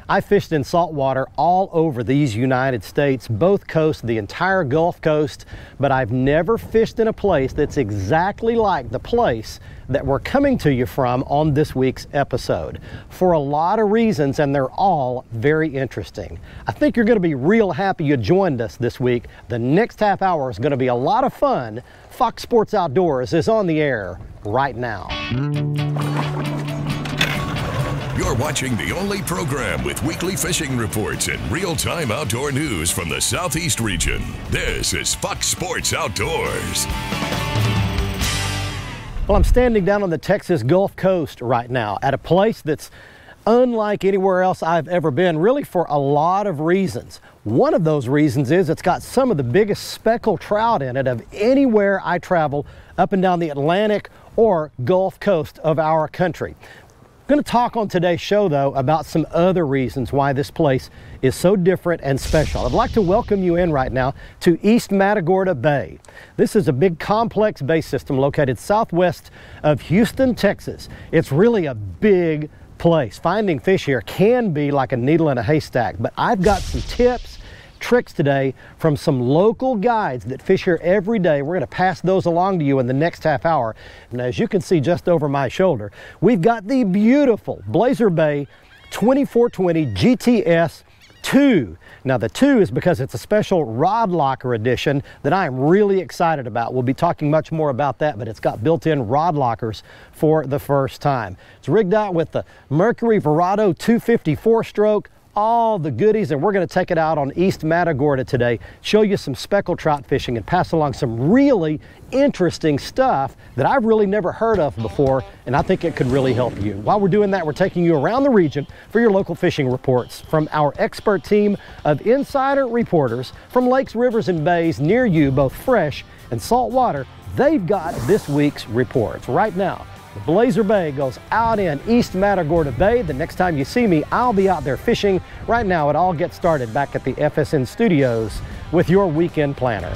I fished in saltwater all over these United States, both coasts, the entire Gulf Coast, but I've never fished in a place that's exactly like the place that we're coming to you from on this week's episode, for a lot of reasons, and they're all very interesting. I think you're going to be real happy you joined us this week. The next half hour is going to be a lot of fun. Fox Sports Outdoors is on the air right now. You're watching the only program with weekly fishing reports and real-time outdoor news from the Southeast region. This is Fox Sports Outdoors. Well, I'm standing down on the Texas Gulf Coast right now at a place that's unlike anywhere else I've ever been, really for a lot of reasons. One of those reasons is it's got some of the biggest speckled trout in it of anywhere I travel up and down the Atlantic or Gulf Coast of our country. I'm going to talk on today's show, though, about some other reasons why this place is so different and special. I'd like to welcome you in right now to East Matagorda Bay. This is a big complex bay system located southwest of Houston, Texas. It's really a big place. Finding fish here can be like a needle in a haystack, but I've got some tips, tricks today from some local guides that fish here every day. We're going to pass those along to you in the next half hour. And as you can see just over my shoulder, we've got the beautiful Blazer Bay 2420 GTS 2. Now the 2 is because it's a special rod locker edition that I am really excited about. We'll be talking much more about that, but it's got built-in rod lockers for the first time. It's rigged out with the Mercury Verado 254 stroke, all the goodies, and we're going to take it out on East Matagorda today, show you some speckled trout fishing and pass along some really interesting stuff that I've really never heard of before, and I think it could really help you. While we're doing that, we're taking you around the region for your local fishing reports from our expert team of insider reporters from lakes, rivers, and bays near you, both fresh and saltwater. They've got this week's reports. Right now, the Blazer Bay goes out in East Matagorda Bay. The next time you see me, I'll be out there fishing. Right now, it all gets started back at the FSN studios with your weekend planner.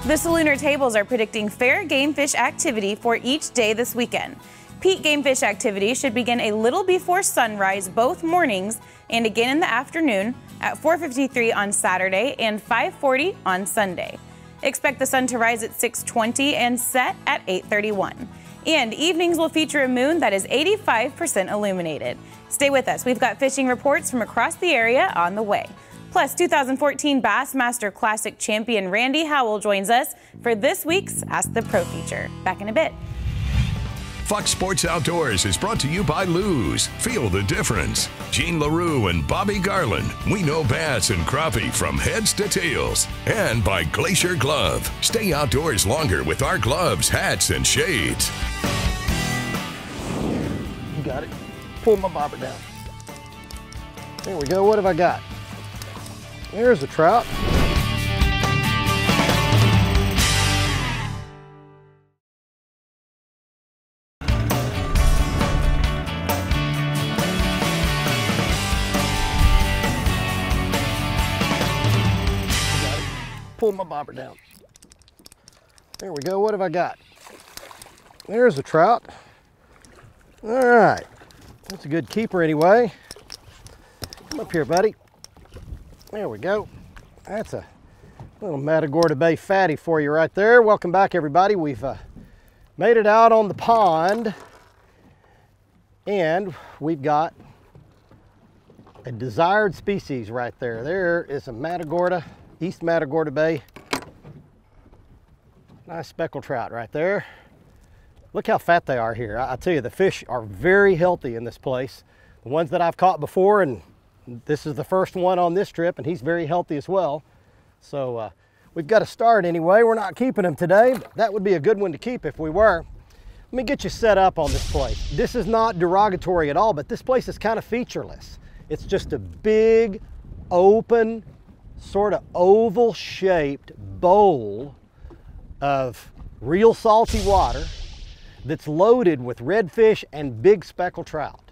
The Salooner tables are predicting fair game fish activity for each day this weekend. Peak game fish activity should begin a little before sunrise both mornings and again in the afternoon at 4:53 on Saturday and 5:40 on Sunday. Expect the sun to rise at 6:20 and set at 8:31. And evenings will feature a moon that is 85% illuminated. Stay with us. We've got fishing reports from across the area on the way. Plus, 2014 Bassmaster Classic champion Randy Howell joins us for this week's Ask the Pro feature. Back in a bit. Fox Sports Outdoors is brought to you by Lew's. Feel the difference. Gene LaRue and Bobby Garland. We know bass and crappie from heads to tails. And by Glacier Glove. Stay outdoors longer with our gloves, hats, and shades. You got it. Pull my bobber down. There we go. What have I got? There's a trout. Pull my bobber down. There we go. What have I got? There's a trout. All right. That's a good keeper anyway. Come up here, buddy. There we go. That's a little Matagorda Bay fatty for you right there. Welcome back, everybody. We've made it out on the pond, and we've got a desired species right there. There is a Matagorda, East Matagorda Bay. Nice speckled trout right there. Look how fat they are here. I tell you, the fish are very healthy in this place. The ones that I've caught before, and this is the first one on this trip, and he's very healthy as well. So we've got to start anyway. We're not keeping him today, but that would be a good one to keep if we were. Let me get you set up on this place. This is not derogatory at all, but this place is kind of featureless. It's just a big, open, sort of oval-shaped bowl of real salty water that's loaded with redfish and big speckled trout,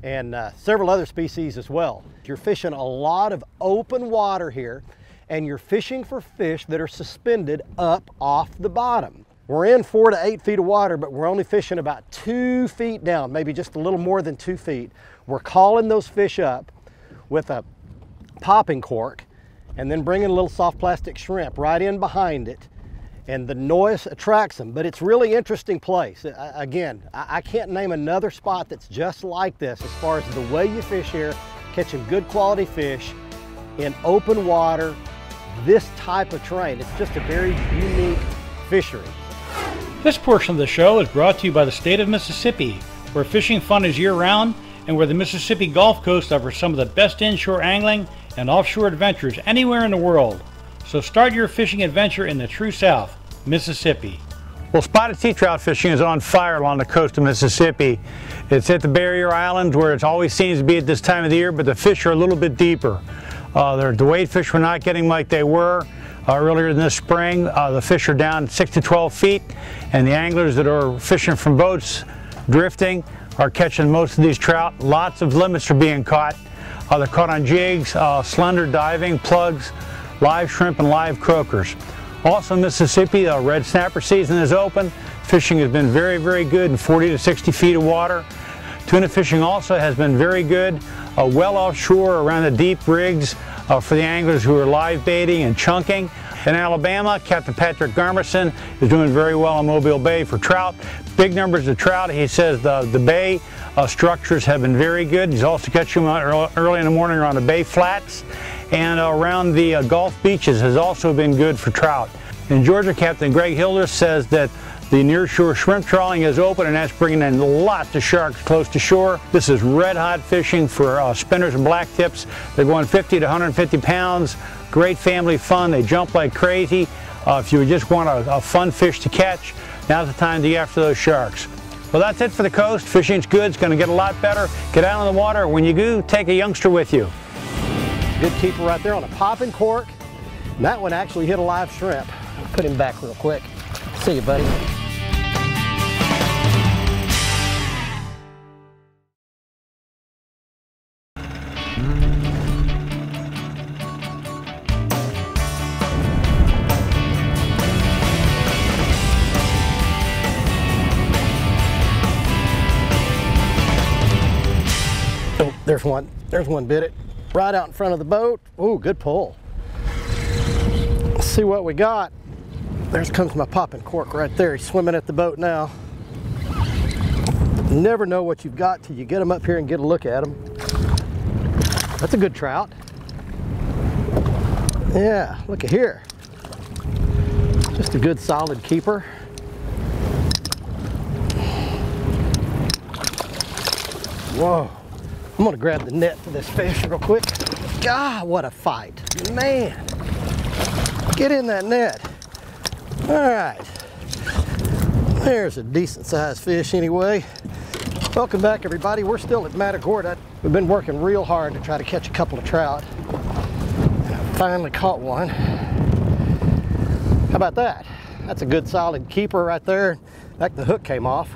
and several other species as well. You're fishing a lot of open water here, and you're fishing for fish that are suspended up off the bottom. We're in 4 to 8 feet of water, but we're only fishing about 2 feet down, maybe just a little more than 2 feet. We're calling those fish up with a popping cork and then bringing a little soft plastic shrimp right in behind it, and the noise attracts them. But it's really interesting place. Again, I can't name another spot that's just like this as far as the way you fish here, catching good quality fish in open water, this type of terrain. It's just a very unique fishery. This portion of the show is brought to you by the state of Mississippi, where fishing fun is year-round and where the Mississippi Gulf Coast offers some of the best inshore angling and offshore adventures anywhere in the world. So start your fishing adventure in the true South, Mississippi. Well, spotted sea trout fishing is on fire along the coast of Mississippi. It's at the barrier islands where it always seems to be at this time of the year, but the fish are a little bit deeper. The weight fish we're not getting like they were earlier this spring. The fish are down 6 to 12 feet, and the anglers that are fishing from boats drifting are catching most of these trout. Lots of limits are being caught. They're caught on jigs, slender diving, plugs, live shrimp, and live croakers. Also in Mississippi, the red snapper season is open. Fishing has been very, very good in 40 to 60 feet of water. Tuna fishing also has been very good, well offshore around the deep rigs for the anglers who are live baiting and chunking. In Alabama, Captain Patrick Garmerson is doing very well in Mobile Bay for trout. Big numbers of trout. He says the bay structures have been very good. He's also catching them early in the morning around the bay flats, and around the Gulf beaches has also been good for trout. In Georgia, Captain Greg Hilder says that the nearshore shrimp trawling is open, and that's bringing in lots of sharks close to shore. This is red hot fishing for spinners and black tips. They're going 50 to 150 pounds. Great family fun. They jump like crazy. If you just want a fun fish to catch, now's the time to get after those sharks. Well, that's it for the coast. Fishing's good. It's going to get a lot better. Get out on the water. When you do, take a youngster with you. Good keeper right there on a popping cork. And that one actually hit a live shrimp. I'll put him back real quick. See you, buddy. Oh, there's one. There's one bit it. Right out in front of the boat. Ooh, good pull. Let's see what we got. There comes my popping cork right there. He's swimming at the boat now. You never know what you've got till you get them up here and get a look at them. That's a good trout. Yeah, look at here. Just a good solid keeper. Whoa. I'm gonna grab the net for this fish real quick. God, what a fight. Man, get in that net. All right, there's a decent sized fish anyway. Welcome back, everybody. We're still at Matagorda. We've been working real hard to try to catch a couple of trout. And I finally caught one. How about that? That's a good solid keeper right there. In fact, the hook came off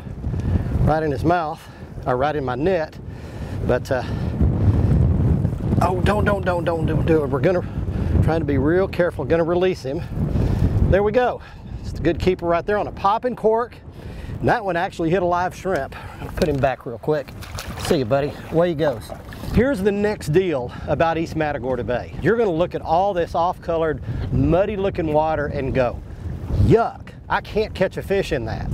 right in his mouth, or right in my net. But, oh, don't do it. We're trying to be real careful. Gonna release him. There we go. It's a good keeper right there on a popping cork. And that one actually hit a live shrimp. I'll put him back real quick. See you, buddy. Away he goes. Here's the next deal about East Matagorda Bay. You're gonna look at all this off-colored, muddy-looking water and go, yuck, I can't catch a fish in that.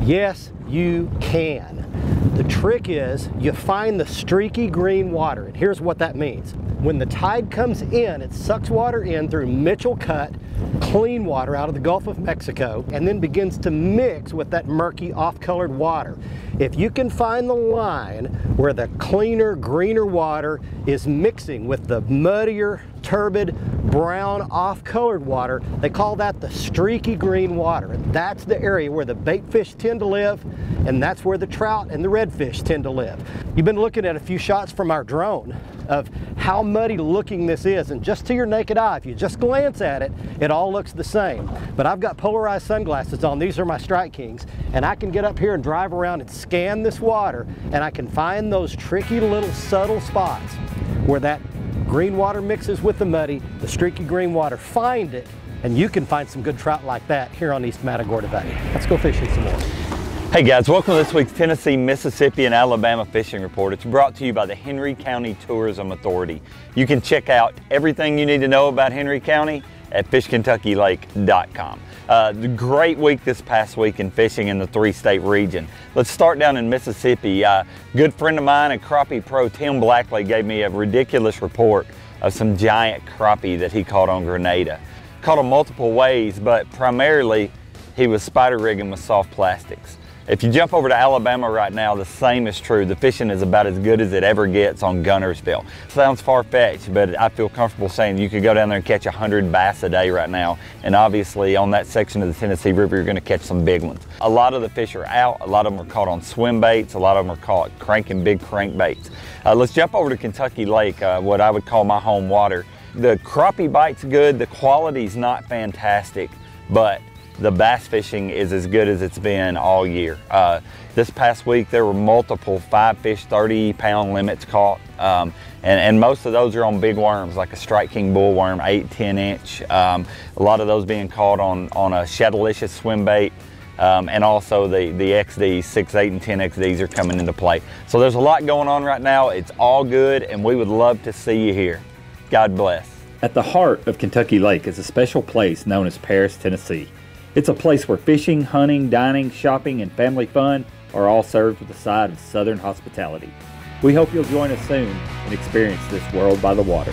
Yes, you can. The trick is you find the streaky green water, and here's what that means. When the tide comes in, it sucks water in through Mitchell Cut, clean water out of the Gulf of Mexico, and then begins to mix with that murky off-colored water. If you can find the line where the cleaner, greener water is mixing with the muddier, turbid, brown, off-colored water, they call that the streaky green water. And that's the area where the bait fish tend to live, and that's where the trout and the redfish tend to live. You've been looking at a few shots from our drone of how muddy looking this is, and just to your naked eye, if you just glance at it, it all looks the same. But I've got polarized sunglasses on. These are my Strike Kings, and I can get up here and drive around and scan this water, and I can find those tricky little subtle spots where that green water mixes with the muddy, the streaky green water. Find it, and you can find some good trout like that here on East Matagorda Bay. Let's go fishing some more. Hey guys, welcome to this week's Tennessee, Mississippi, and Alabama Fishing Report. It's brought to you by the Henry County Tourism Authority. You can check out everything you need to know about Henry County at fishkentuckylake.com. Great week this past week in fishing in the three-state region. Let's start down in Mississippi. Good friend of mine and crappie pro Tim Blackley gave me a ridiculous report of some giant crappie that he caught on Grenada. Caught them multiple ways, but primarily he was spider rigging with soft plastics. If you jump over to Alabama right now, the same is true. The fishing is about as good as it ever gets on Gunnersville. Sounds far-fetched, but I feel comfortable saying you could go down there and catch 100 bass a day right now. And obviously on that section of the Tennessee River, you're gonna catch some big ones. A lot of the fish are out. A lot of them are caught on swim baits. A lot of them are caught cranking big crankbaits. Let's jump over to Kentucky Lake, what I would call my home water. The crappie bite's good. The quality's not fantastic, but the bass fishing is as good as it's been all year. This past week there were multiple 5-fish 30-pound limits caught, and most of those are on big worms like a Strike King bullworm, 8-10 inch. A lot of those being caught on a Shadalicious swim bait, and also the XDs, 6, 8, and 10 XDs are coming into play. So there's a lot going on right now. It's all good, and we would love to see you here. God bless. At the heart of Kentucky Lake is a special place known as Paris, Tennessee. It's a place where fishing, hunting, dining, shopping, and family fun are all served with a side of Southern hospitality. We hope you'll join us soon and experience this world by the water.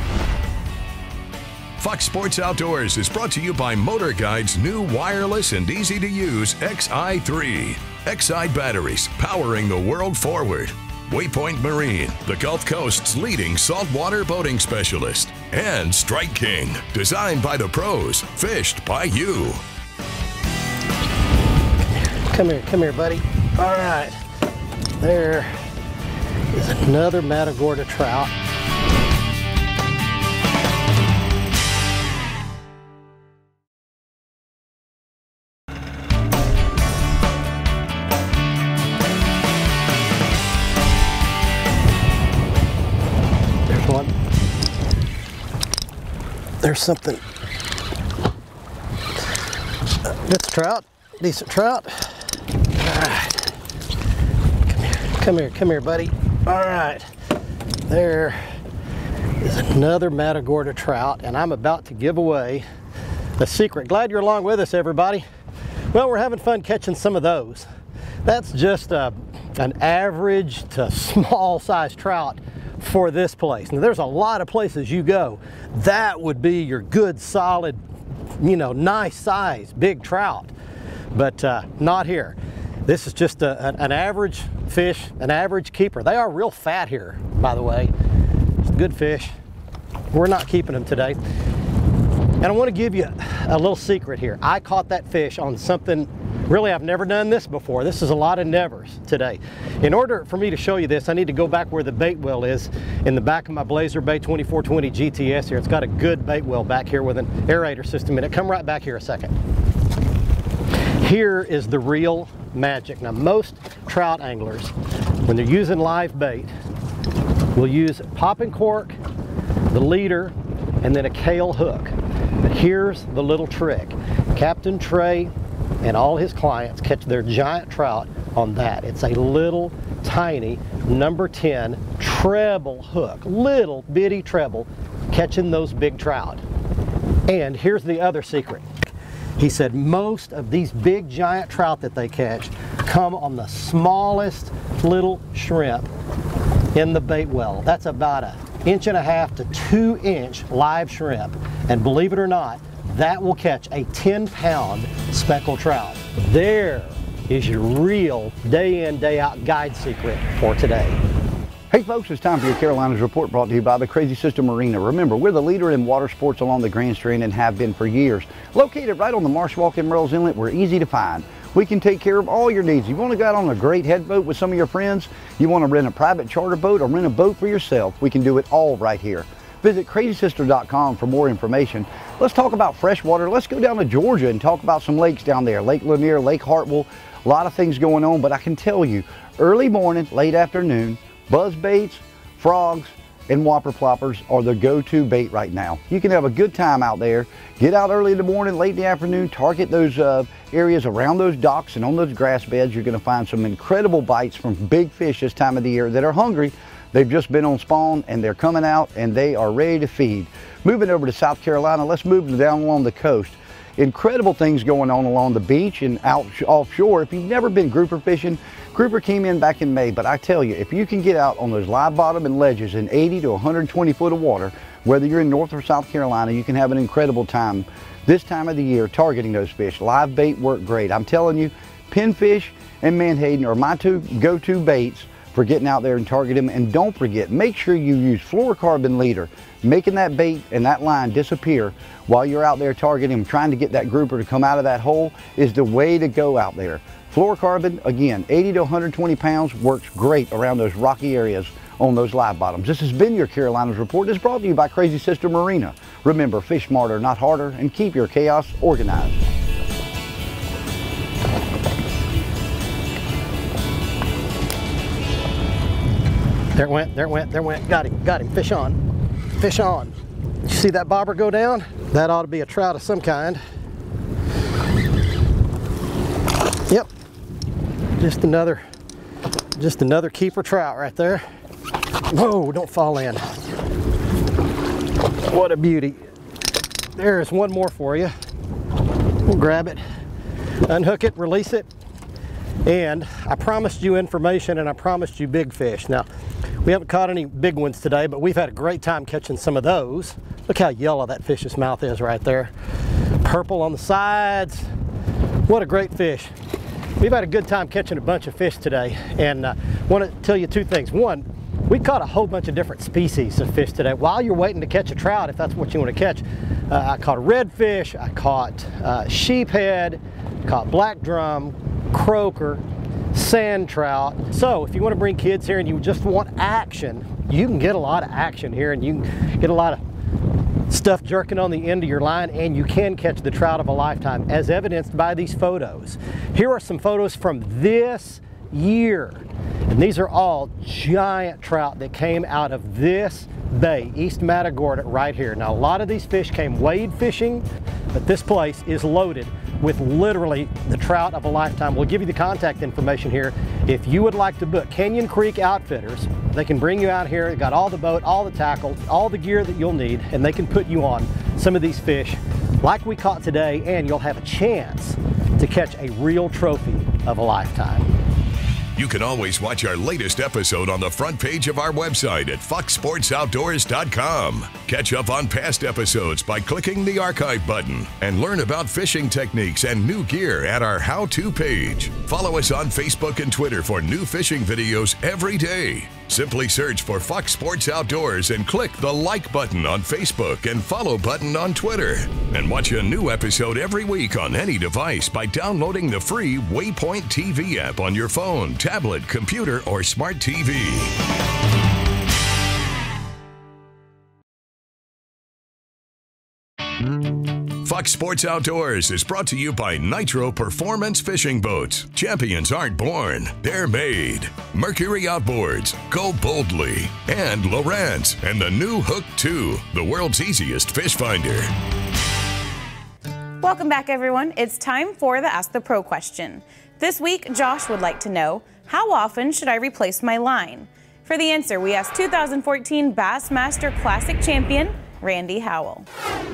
Fox Sports Outdoors is brought to you by Motor Guide's new wireless and easy-to-use XI3. XI batteries powering the world forward. Waypoint Marine, the Gulf Coast's leading saltwater boating specialist. And Strike King, designed by the pros, fished by you. Come here, buddy. All right, there is another Matagorda trout. There's one. There's something. That's a trout, decent trout. Come here, buddy. All right, there is another Matagorda trout, and I'm about to give away the secret. Glad you're along with us, everybody. Well, we're having fun catching some of those. That's just an average to small size trout for this place. Now, there's a lot of places you go. That would be your good, solid, nice size, big trout, but not here. This is just an average fish, an average keeper. They are real fat here, by the way. It's good fish. We're not keeping them today. And I want to give you a little secret here. I caught that fish on something, really I've never done this before. This is a lot of nevers today. In order for me to show you this, I need to go back where the bait well is in the back of my Blazer Bay 2420 GTS here. It's got a good bait well back here with an aerator system in it. Come right back here a second. Here is the real magic. Now, most trout anglers, when they're using live bait, will use popping cork, the leader, and then a Kale hook. But here's the little trick. Captain Trey and all his clients catch their giant trout on that. It's a little tiny number 10 treble hook, little bitty treble, catching those big trout. And here's the other secret. He said most of these big giant trout that they catch come on the smallest little shrimp in the bait well. That's about 1.5 to 2 inch live shrimp. And believe it or not, that will catch a 10-pound speckled trout. There is your real day in, day out guide secret for today. Hey folks, it's time for your Carolinas Report, brought to you by the Crazy Sister Marina. Remember, we're the leader in water sports along the Grand Strand and have been for years. Located right on the Marsh Walk in Merle's Inlet, we're easy to find. We can take care of all your needs. You want to go out on a great head boat with some of your friends? You want to rent a private charter boat or rent a boat for yourself? We can do it all right here. Visit crazysister.com for more information. Let's talk about freshwater. Let's go down to Georgia and talk about some lakes down there. Lake Lanier, Lake Hartwell, a lot of things going on, but I can tell you, early morning, late afternoon, buzz baits, frogs, and whopper ploppers are the go-to bait right now. You can have a good time out there. Get out early in the morning, late in the afternoon, target those areas around those docks and on those grass beds. You're going to find some incredible bites from big fish this time of the year that are hungry. They've just been on spawn and they're coming out and they are ready to feed. Moving over to South Carolina, let's move down along the coast. Incredible things going on along the beach and out offshore. If you've never been grouper fishing, grouper came in back in May, but I tell you, if you can get out on those live bottom and ledges in 80 to 120 foot of water, whether you're in North or South Carolina, you can have an incredible time this time of the year targeting those fish. Live bait work great. I'm telling you, pinfish and menhaden are my two go-to baits for getting out there and target them. And don't forget, make sure you use fluorocarbon leader, making that bait and that line disappear while you're out there targeting them, trying to get that grouper to come out of that hole is the way to go out there. Fluorocarbon, again, 80 to 120 pounds, works great around those rocky areas on those live bottoms. This has been your Carolinas Report. It's brought to you by Crazy Sister Marina. Remember, fish smarter, not harder, and keep your chaos organized. There it went. Got him, fish on. You see that bobber go down? That ought to be a trout of some kind. Yep, just another keeper trout right there. Whoa, don't fall in. What a beauty. There's one more for you. We'll grab it, unhook it, release it, and I promised you information and I promised you big fish. Now, we haven't caught any big ones today, but we've had a great time catching some of those. Look how yellow that fish's mouth is right there. Purple on the sides. What a great fish. We've had a good time catching a bunch of fish today, and want to tell you two things. One, we caught a whole bunch of different species of fish today. While you're waiting to catch a trout, if that's what you want to catch, I caught a redfish, I caught sheephead, caught black drum, croaker, sand trout. So if you want to bring kids here and you just want action, you can get a lot of action here, and you can get a lot of stuff jerking on the end of your line, and you can catch the trout of a lifetime, as evidenced by these photos. Here are some photos from this year, and these are all giant trout that came out of this bay, East Matagorda, right here. Now, a lot of these fish came wade fishing, but this place is loaded with literally the trout of a lifetime. We'll give you the contact information here. If you would like to book Canyon Creek Outfitters, they can bring you out here. They've got all the boat, all the tackle, all the gear that you'll need, and they can put you on some of these fish like we caught today, and you'll have a chance to catch a real trophy of a lifetime. You can always watch our latest episode on the front page of our website at foxsportsoutdoors.com. Catch up on past episodes by clicking the archive button and learn about fishing techniques and new gear at our how-to page. Follow us on Facebook and Twitter for new fishing videos every day. Simply search for Fox Sports Outdoors and click the like button on Facebook and follow button on Twitter. And watch a new episode every week on any device by downloading the free Waypoint TV app on your phone, tablet, computer, or smart TV. Fox Sports Outdoors is brought to you by Nitro Performance Fishing Boats. Champions aren't born, they're made. Mercury Outboards, go boldly. And Lowrance and the new Hook 2, the world's easiest fish finder. Welcome back, everyone. It's time for the Ask the Pro question. This week, Josh would like to know, how often should I replace my line? For the answer, we asked 2014 Bassmaster Classic champion, Randy Howell.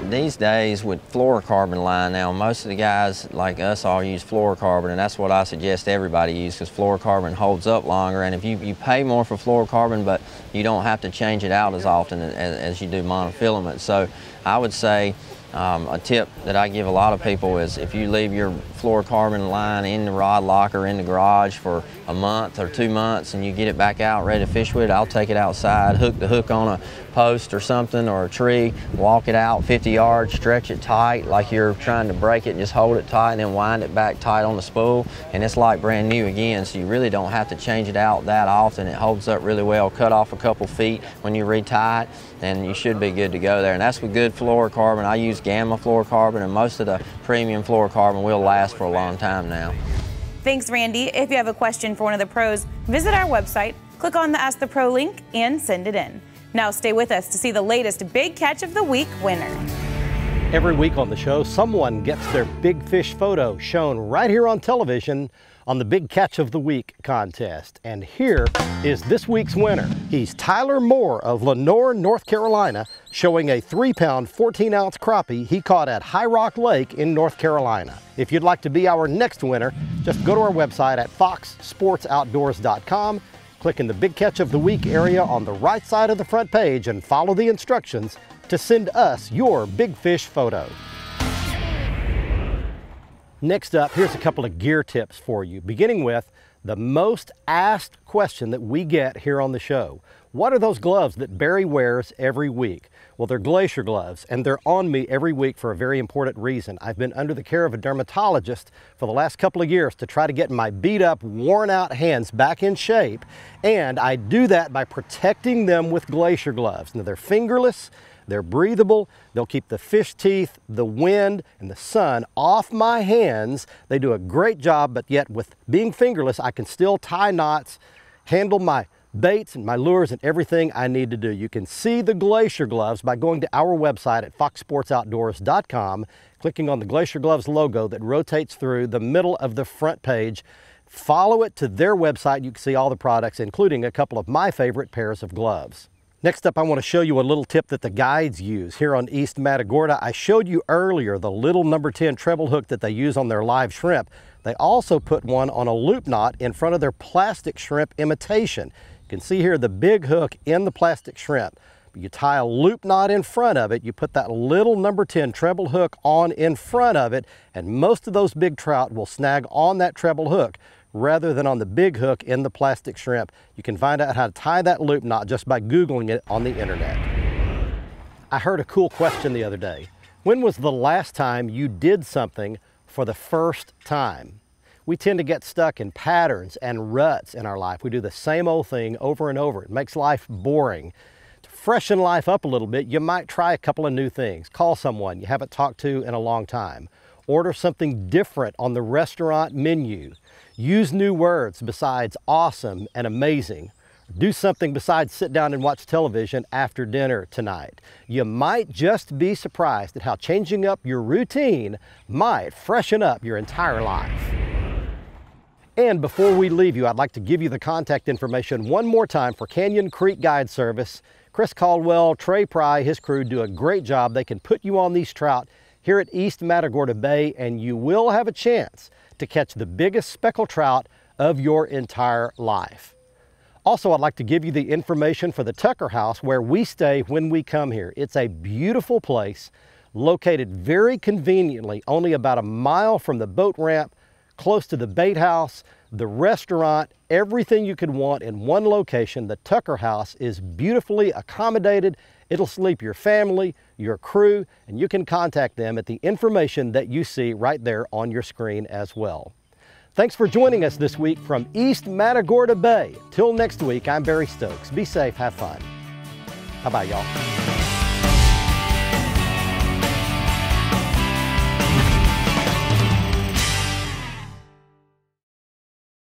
These days with fluorocarbon line now, most of the guys like us all use fluorocarbon, and that's what I suggest everybody use, because fluorocarbon holds up longer, and if you pay more for fluorocarbon, but you don't have to change it out as often as you do monofilament. So I would say a tip that I give a lot of people is if you leave your fluorocarbon line in the rod locker in the garage for a month or 2 months and you get it back out ready to fish with it, I'll take it outside, hook the hook on a post or something or a tree, walk it out 50 yards, stretch it tight like you're trying to break it, and just hold it tight and then wind it back tight on the spool, and it's like brand new again. So you really don't have to change it out that often. It holds up really well. Cut off a couple feet when you retie it and you should be good to go there. And that's with good fluorocarbon. I use gamma fluorocarbon, and most of the premium fluorocarbon will last for a long time now. Thanks, Randy. If you have a question for one of the pros, visit our website, click on the Ask the Pro link, and send it in. Now stay with us to see the latest Big Catch of the Week winner. Every week on the show, someone gets their big fish photo shown right here on television on the Big Catch of the Week contest. And here is this week's winner. He's Tyler Moore of Lenoir, North Carolina, showing a 3-pound, 14-ounce crappie he caught at High Rock Lake in North Carolina. If you'd like to be our next winner, just go to our website at foxsportsoutdoors.com, click in the Big Catch of the Week area on the right side of the front page and follow the instructions to send us your big fish photo. Next up, here's a couple of gear tips for you, beginning with the most asked question that we get here on the show. What are those gloves that Barry wears every week? Well, they're Glacier gloves, and they're on me every week for a very important reason. I've been under the care of a dermatologist for the last couple of years to try to get my beat up, worn out hands back in shape, and I do that by protecting them with Glacier gloves. Now, they're fingerless, they're breathable, they'll keep the fish teeth, the wind, and the sun off my hands. They do a great job, but yet with being fingerless, I can still tie knots, handle my baits and my lures and everything I need to do. You can see the Glacier gloves by going to our website at foxsportsoutdoors.com, clicking on the Glacier gloves logo that rotates through the middle of the front page. Follow it to their website. You can see all the products, including a couple of my favorite pairs of gloves. Next up, I want to show you a little tip that the guides use here on East Matagorda. I showed you earlier the little number 10 treble hook that they use on their live shrimp. They also put one on a loop knot in front of their plastic shrimp imitation. You can see here the big hook in the plastic shrimp. You tie a loop knot in front of it, you put that little number 10 treble hook on in front of it, and most of those big trout will snag on that treble hook rather than on the big hook in the plastic shrimp. You can find out how to tie that loop knot just by Googling it on the internet. I heard a cool question the other day. When was the last time you did something for the first time? We tend to get stuck in patterns and ruts in our life. We do the same old thing over and over. It makes life boring. To freshen life up a little bit, you might try a couple of new things. Call someone you haven't talked to in a long time. Order something different on the restaurant menu. Use new words besides awesome and amazing. Do something besides sit down and watch television after dinner tonight. You might just be surprised at how changing up your routine might freshen up your entire life. And before we leave you, I'd like to give you the contact information one more time for Canyon Creek Guide Service. Chris Caldwell, Trey Pry, his crew do a great job. They can put you on these trout here at East Matagorda Bay, and you will have a chance to catch the biggest speckled trout of your entire life. Also, I'd like to give you the information for the Tucker House where we stay when we come here. It's a beautiful place located very conveniently, only about a mile from the boat ramp, close to the bait house, the restaurant, everything you could want in one location. The Tucker House is beautifully accommodated. It'll sleep your family, your crew, and you can contact them at the information that you see right there on your screen as well. Thanks for joining us this week from East Matagorda Bay. Till next week, I'm Barry Stokes. Be safe, have fun. Bye-bye, y'all.